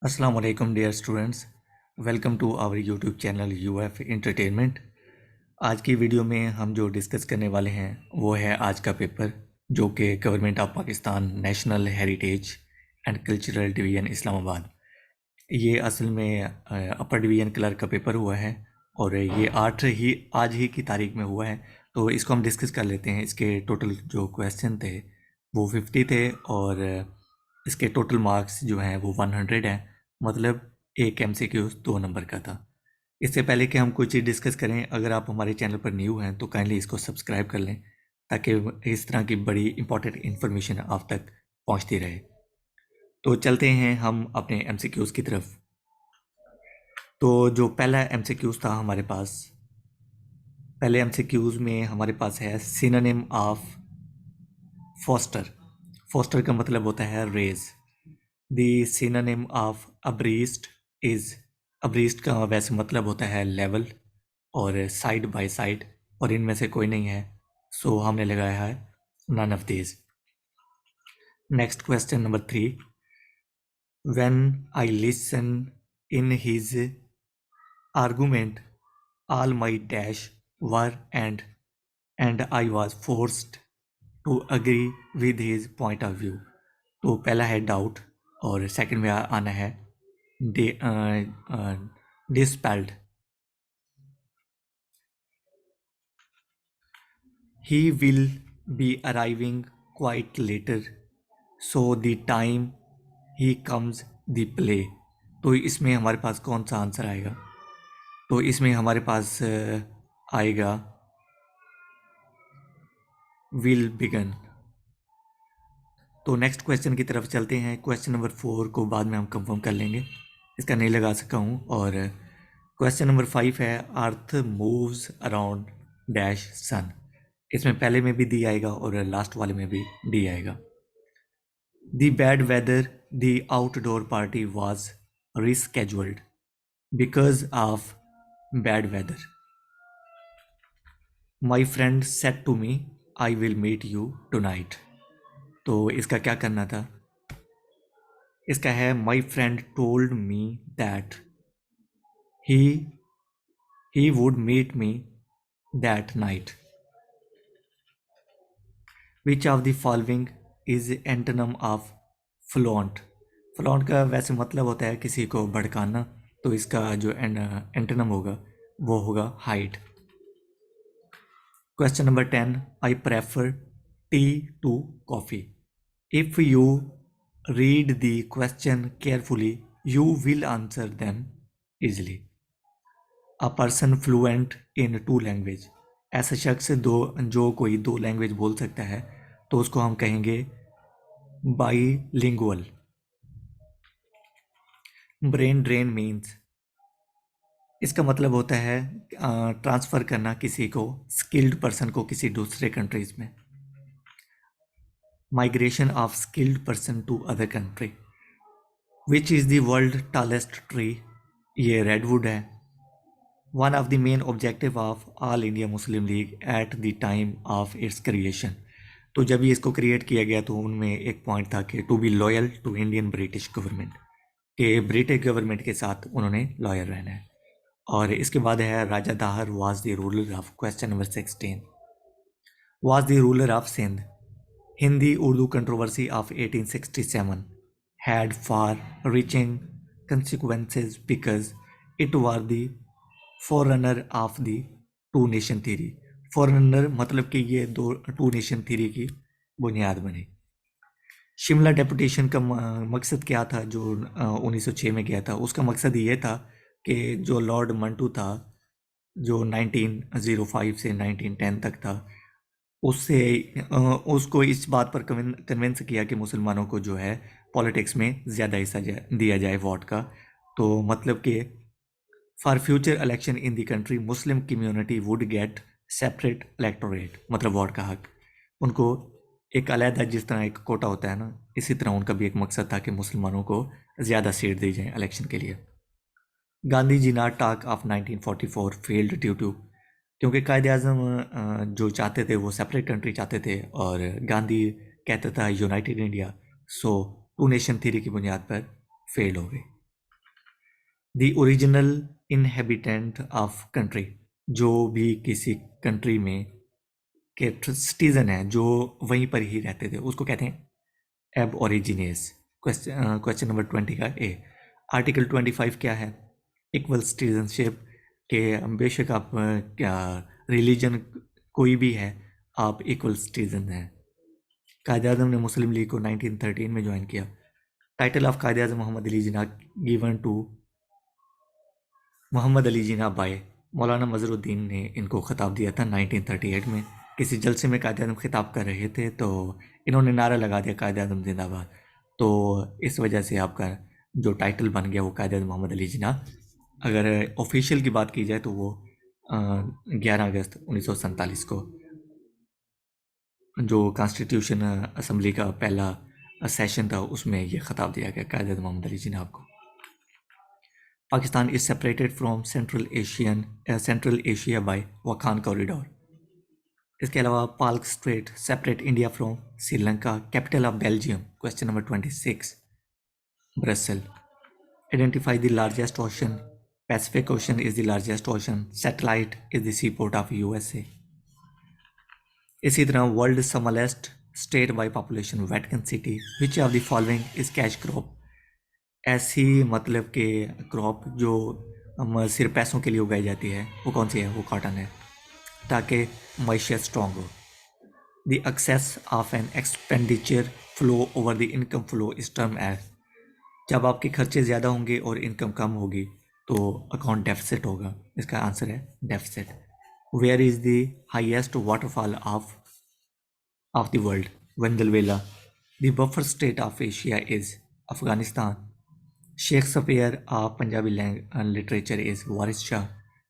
अस्सलाम वालेकुम dear students, welcome to our YouTube channel UF entertainment. आज की वीडियो में हम जो डिस्कस करने वाले हैं वो है आज का पेपर, जो कि government of Pakistan national heritage and cultural division Islamabad. ये असल में अपर डिवीज़न क्लर्क का पेपर हुआ है और ये आज ही की तारीख में हुआ है। तो इसको हम डिस्कस कर लेते हैं। इसके टोटल जो क्वेश्चन थे वो 50 थे और इसके टोटल मार्क्स जो हैं वो 100 हैं। मतलब एक एमसीक्यू 2 नंबर का था। इससे पहले कि हम कोई चीज़ डिस्कस करें, अगर आप हमारे चैनल पर न्यू हैं तो काइंडली इसको सब्सक्राइब कर लें ताकि इस तरह की बड़ी इंपॉर्टेंट इन्फॉर्मेशन आप तक पहुंचती रहे। तो चलते हैं हम अपने एमसीक्यूज़ की तरफ। तो जो पहला एमसीक्यूज़ था हमारे पास, पहले एमसीक्यूज़ में हमारे पास है सिनोनिम ऑफ फोस्टर। फोस्टर का मतलब होता है रेज। The synonym of abreast is, abreast का वैसे मतलब होता है लेवल और साइड बाय साइड, और इनमें से कोई नहीं है, सो हमने लगाया है none of these. Next question number 3, when I listen in his argument all my dash were and I was forced to agree with his point of view। तो पहला है डाउट और सेकंड में आना है dispelled। He will be arriving quite later, so the time he comes the play। तो इसमें हमारे पास कौन सा आंसर आएगा? तो इसमें हमारे पास आएगा विल बिगन। तो नेक्स्ट क्वेश्चन की तरफ चलते हैं। क्वेश्चन नंबर 4 को बाद में हम कंफर्म कर लेंगे, इसका नहीं लगा सका हूँ। और क्वेश्चन नंबर 5 है अर्थ मूव्स अराउंड डैश सन। इसमें पहले में भी डी आएगा और लास्ट वाले में भी डी आएगा। The bad weather, the outdoor party was rescheduled because of bad weather. My friend said to me I will meet you tonight. तो इसका क्या करना था? इसका है my friend told me that he he would meet me that night। Which of the following is antonym of flaunt? Flaunt का वैसे मतलब होता है किसी को भड़काना, तो इसका जो एंटोनम होगा वो होगा hide. Question number 10, I prefer tea to coffee. If you read the question carefully you will answer them easily. A person fluent in 2 language, ऐसा शख्स जो कोई 2 लैंग्वेज बोल सकता है तो उसको हम कहेंगे बाईलिंगुअल। ब्रेन ड्रेन मीन्स, इसका मतलब होता है ट्रांसफ़र करना किसी को, स्किल्ड पर्सन को किसी दूसरे कंट्रीज़ में। Migration of skilled person to other country. Which is the world tallest tree? ये रेडवुड है। One of the main objective of All India Muslim League at the time of its creation. तो जब ये इसको create किया गया तो उनमें एक पॉइंट था कि to be loyal to Indian British government, के ब्रिटिश गवर्नमेंट के साथ उन्होंने लॉयल रहना है। और इसके बाद है Raja Dahir was the ruler of, question number 16, was the ruler of Sindh. Hindi Urdu controversy of 1867 had far-reaching consequences because it was the forerunner of the two nation theory. Forerunner मतलब कि ये टू नेशन थ्योरी की बुनियाद बनी। शिमला डेपुटेशन का मकसद क्या था? जो 1906 में गया था, उसका मकसद ये था कि जो लॉर्ड मंटू था, जो 1905 से 1910 तक था, उससे उसको इस बात पर कन्विंस किया कि मुसलमानों को जो है पॉलिटिक्स में ज़्यादा हिस्सा दिया जाए वोट का। तो मतलब कि for future election in the country Muslim community would get separate electorate, मतलब वोट का हक उनको एक अलहदा, जिस तरह एक कोटा होता है ना, इसी तरह उनका भी एक मकसद था कि मुसलमानों को ज़्यादा सीट दी जाए इलेक्शन के लिए। गांधी जी नाट टाक ऑफ 1944 फेल्ड ड्यू टू, क्योंकि कायदे आज़म जो चाहते थे वो सेपरेट कंट्री चाहते थे और गांधी कहता था united India, so two nation theory की बुनियाद पर फेल हो गए। The original inhabitant of country, जो भी किसी कंट्री में के सिटीजन है जो वहीं पर ही रहते थे उसको कहते हैं एब ओरिजिनेस। क्वेश्चन नंबर 20 का ए। आर्टिकल 25 क्या है? इक्वल सिटीजनशिप के बेशक आप क्या रिलीजन कोई भी है, आप इक्वल सिटीजन हैं। कायदे आज़म ने मुस्लिम लीग को 1913 में ज्वाइन किया। Title of Quaid-e Azam Mohammad Ali Jinnah given to Mohammad Ali Jinnah by Maulana Mazharuddin ने इनको खिताब दिया था 1938 में। किसी जलसे में कायदे आज़म खिताब कर रहे थे तो इन्होंने नारा लगा दिया कायदे आज़म जिंदाबाद। तो इस वजह से आपका जो टाइटल बन गया वो कायदे आज़म मोहम्मद अली जिन्ना। अगर ऑफिशियल की बात की जाए तो वो 11 अगस्त 1947 को जो कॉन्स्टिट्यूशन असम्बली का पहला सेशन था उसमें ये खिताब दिया गया कायदे आज़म मोहम्मद अली जिन्ना को। Pakistan is separated from central Asia by Wakhan corridor. इसके अलावा Palk strait separate India from Sri Lanka. Capital of Belgium. Question number 26 Brussels. Identify the largest ocean. Pacific ocean is the largest ocean. Satellite is the sea port of USA. इसी तरह world smallest state by population Vatican city. Which of the following is cash crop. ऐसी मतलब कि crop जो हम सिर्फ पैसों के लिए उगाई जाती है वो कौन सी है? वो कॉटन है, ताकि मैशियत स्ट्रॉन्ग हो। The excess of an expenditure flow over the income flow is term as. जब आपके खर्चे ज़्यादा होंगे और इनकम कम होगी तो अकाउंट डेफिसिट होगा। इसका आंसर है deficit. Where is the highest waterfall of the world? वेंदलवेला। The buffer state of Asia is Afghanistan. Shakespeare of Punjabi literature is Waris Shah.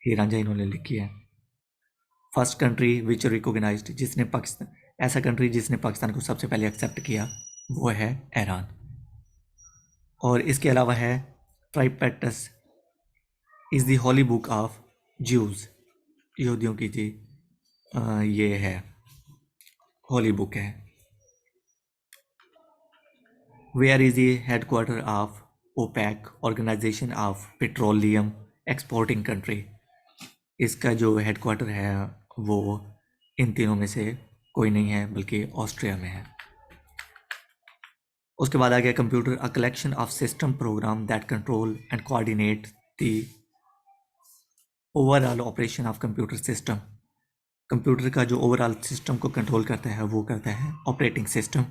Heer Ranjha इन्होंने लिखी है। फर्स्ट कंट्री विच रिकोगनाइज्ड, जिसने पाकिस्तान ऐसा कंट्री जिसने पाकिस्तान को सबसे पहले एक्सेप्ट किया वो है ईरान। और इसके अलावा है ट्राइपेटस is the holy book of Jews. यहूदियों की थी ये है होली बुक है। Where is the headquarter of OPEC organisation of petroleum exporting country. इसका जो हेडक्वार्टर है वो इन तीनों में से कोई नहीं है बल्कि ऑस्ट्रिया में है। उसके बाद आ गया computer, a collection of system program that control and coordinate the overall operation of computer system. Computer का जो ओवरऑल सिस्टम को कंट्रोल करता है वो करता है operating system.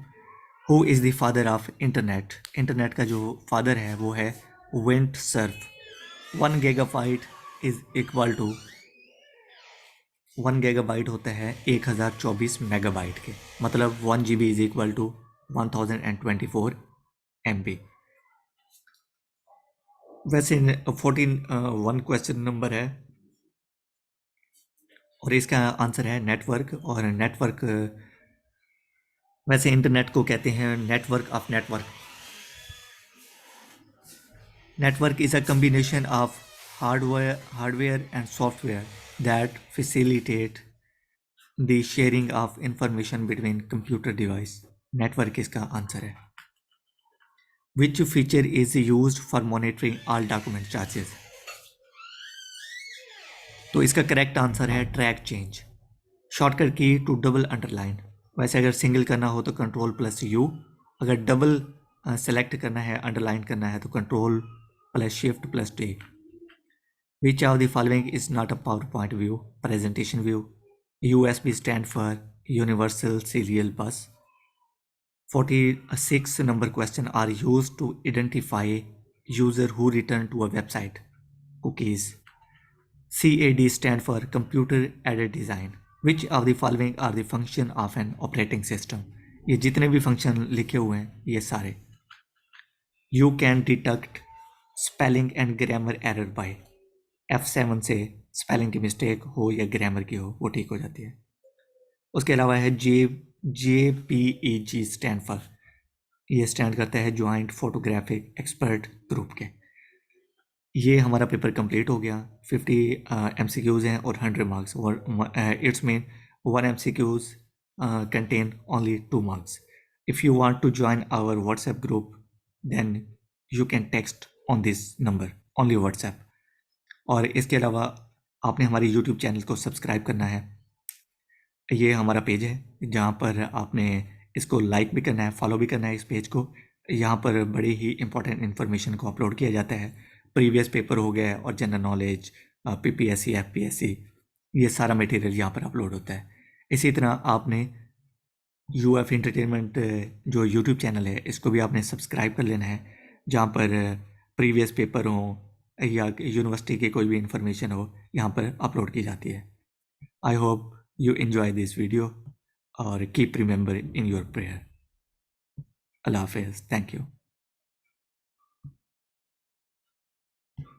Who is the father of internet. Internet का जो फादर है वो है Vint Cerf. 1 gigabyte is equal to 1 gigabyte होता है 1024 मेगाबाइट के, मतलब 1 GB is equal to 1024 MB। वैसे 1 क्वेश्चन नंबर है और इसका आंसर है नेटवर्क। और नेटवर्क वैसे इंटरनेट को कहते हैं network of network. Network is a combination of hardware and software that facilitate the sharing of information between computer device. Network इसका आंसर है। Which feature is used for monitoring all document charges. तो इसका correct answer है track change. Shortcut की to double underline. वैसे अगर single करना हो तो कंट्रोल प्लस यू, अगर डबल सेलेक्ट करना है अंडरलाइन करना है तो control plus shift plus T. Which of the following is not a power point view presentation view. USB stand for universal serial बस। 46 number question are used to identify user who return to a website. Cookies. CAD stand for computer aided design. Which of the following are the function of an operating system? ये जितने भी function लिखे हुए हैं ये सारे। You can detect spelling and grammar error by F7 से spelling की मिस्टेक हो या ग्रामर की हो वो ठीक हो जाती है। उसके अलावा है JPEG स्टैंड फॉर, ये स्टैंड करता है ज्वाइंट फोटोग्राफिक एक्सपर्ट ग्रुप के। ये हमारा पेपर कंप्लीट हो गया। 50 MCQs हैं और 100 मार्क्स। और it's mean 1 MCQs contain only 2 marks. If you want to join our WhatsApp group then you can text on this number. Only WhatsApp. और इसके अलावा आपने हमारी यूट्यूब चैनल को सब्सक्राइब करना है। ये हमारा पेज है जहाँ पर आपने इसको लाइक भी करना है, फॉलो भी करना है इस पेज को। यहाँ पर बड़ी ही इंपॉर्टेंट इन्फॉर्मेशन को अपलोड किया जाता है। प्रीवियस पेपर हो गया और जनरल नॉलेज, पीपीएससी, एफपीएससी, ये सारा मटेरियल यहाँ पर अपलोड होता है। इसी तरह आपने यूएफ एंटरटेनमेंट जो यूट्यूब चैनल है इसको भी आपने सब्सक्राइब कर लेना है, जहाँ पर प्रीवियस पेपर हो या यूनिवर्सिटी की कोई भी इंफॉर्मेशन हो यहाँ पर अपलोड की जाती है। I hope you enjoy this video or keep remember in your prayer. Allah Hafiz. Thank you.